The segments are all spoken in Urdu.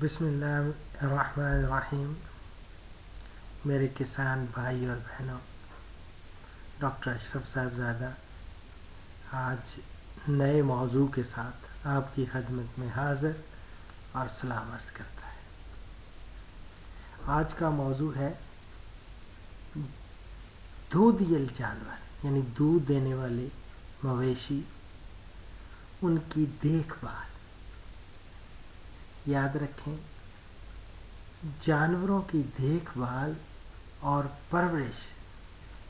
بسم اللہ الرحمن الرحیم. میرے کسان بھائی اور بہنوں، ڈاکٹر اشرف صاحبزادہ آج نئے موضوع کے ساتھ آپ کی خدمت میں حاضر اور سلام عرض کرتا ہے. آج کا موضوع ہے دودھیل جانور، یعنی دودھ دینے والے مویشی، ان کی دیکھ بھال. یاد رکھیں، جانوروں کی دیکھ بھال اور پرورش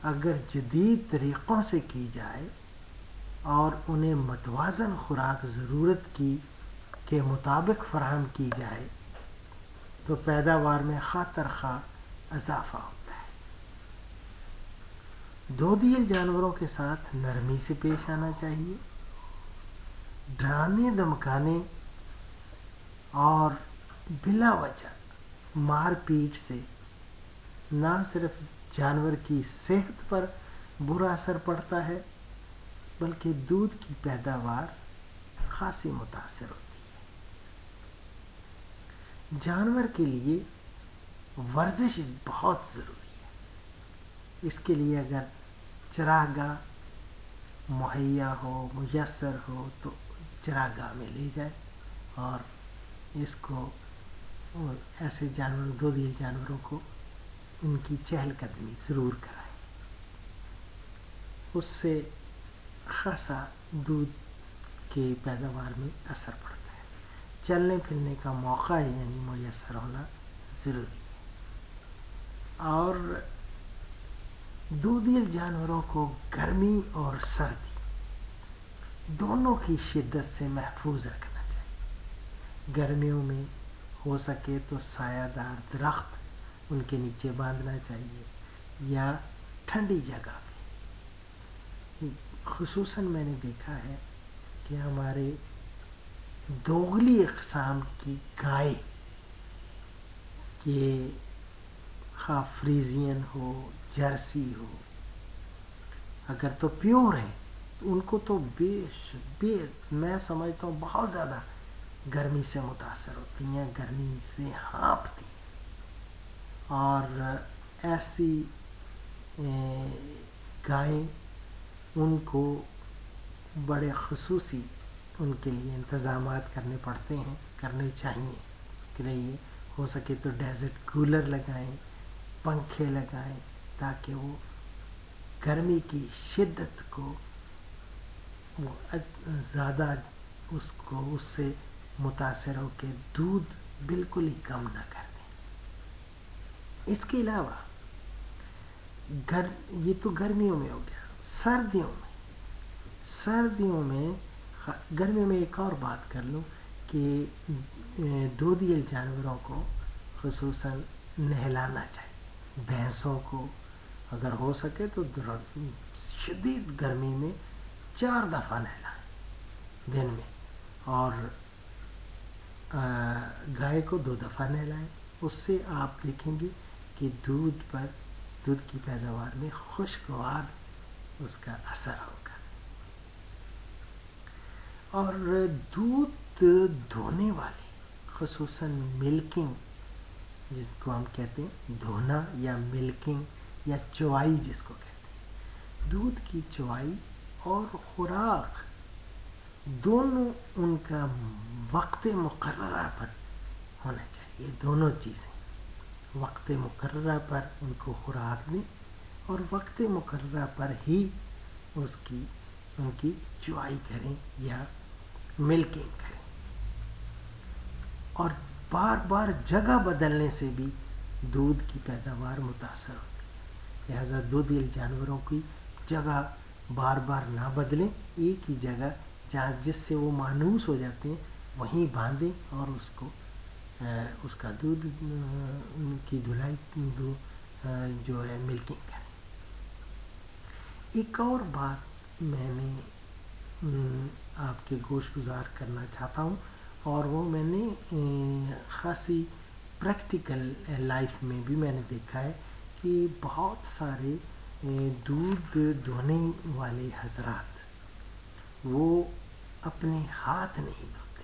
اگر جدید طریقوں سے کی جائے اور انہیں متوازن خوراک ضرورت کے مطابق فراہم کی جائے تو پیداوار میں خاطر خواہ اضافہ ہوتا ہے. دودھیل جانوروں کے ساتھ نرمی سے پیش آنا چاہیے. ڈرانے دھمکانے اور بلا وجہ مار پیٹ سے نہ صرف جانور کی صحت پر برا اثر پڑتا ہے بلکہ دودھ کی پیداوار خاصی متاثر ہوتی ہے. جانور کے لیے ورزش بہت ضروری ہے. اس کے لیے اگر چراگاہ مہیا ہو، میسر ہو تو چراگاہ میں لے جائے اور اس کو ایسے جانوروں، دودھیل جانوروں کو ان کی چہل قدمی ضرور کرائے. اس سے خاصا دودھ کے پیداوار میں اثر پڑتا ہے. چلنے پھرنے کا موقع یعنی میسر ہونا ضروری ہے. اور دودھیل جانوروں کو گرمی اور سردی دونوں کی شدت سے محفوظ رکھنا چاہیے. گرمیوں میں ہو سکے تو سایہ دار درخت ان کے نیچے باندھنا چاہیے یا ٹھنڈی جگہ پہ. خصوصاً میں نے دیکھا ہے کہ ہمارے دوغلی اقسام کی گائے، یہ خواہ فریزین ہو، جرسی ہو، اگر تو پیور ہیں تو ان کو تو میں سمجھتا ہوں بہت زیادہ گرمی سے متاثر ہوتی ہیں، گرمی سے ہانپتی ہیں. اور ایسی گائیں ان کو بڑے خصوصی ان کے لیے انتظامات کرنے چاہیے. کہ یہ ہو سکے تو ڈیزرٹ کولر لگائیں، پنکھے لگائیں تاکہ وہ گرمی کی شدت کو زیادہ اس سے متاثر ہو کے دودھ بالکل ہی کم نہ کر دیں. اس کے علاوہ یہ تو گرمیوں میں ہو گیا. سردیوں میں گرمیوں میں ایک اور بات کر لوں کہ دودھیل جانوروں کو خصوصاً نہلانا چاہیے. بھینسوں کو اگر ہو سکے تو شدید گرمی میں 4 دفعہ نہلائیں دن میں، اور گائے کو 2 دفعہ نہلائیں. اس سے آپ دیکھیں گے کہ دودھ کی پیداوار میں خوشگوار اس کا اثر ہوگا. اور دودھ دھونے والے، خصوصاً ملکنگ جس کو ہم کہتے ہیں، دھونا یا ملکنگ یا چوائی جس کو کہتے ہیں، دودھ کی چوائی اور خوراک دونوں ان کا وقت مقررہ پر ہونا چاہیے. دونوں چیزیں وقت مقررہ پر ان کو خوراک دیں اور وقت مقررہ پر ہی ان کی چوائی کریں یا ملکنگ کریں. اور بار بار جگہ بدلنے سے بھی دودھ کی پیداوار متاثر ہوتی ہے. لہذا دودھیل جانوروں کی جگہ بار بار نہ بدلیں. ایک ہی جگہ جس سے وہ مانوس ہو جاتے ہیں وہیں باندھیں اور اس کا دودھ کی دھلائی جو ہے ملکنگ کریں. ایک اور بات میں نے آپ کے گوش گزار کرنا چاہتا ہوں، اور وہ میں نے خاصی پریکٹیکل لائف میں بھی میں نے دیکھا ہے کہ بہت سارے دودھ دھونے والے حضرات وہ اپنے ہاتھ نہیں دھوتے.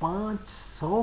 500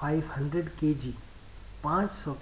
500 kg 500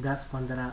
10-15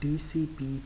DCP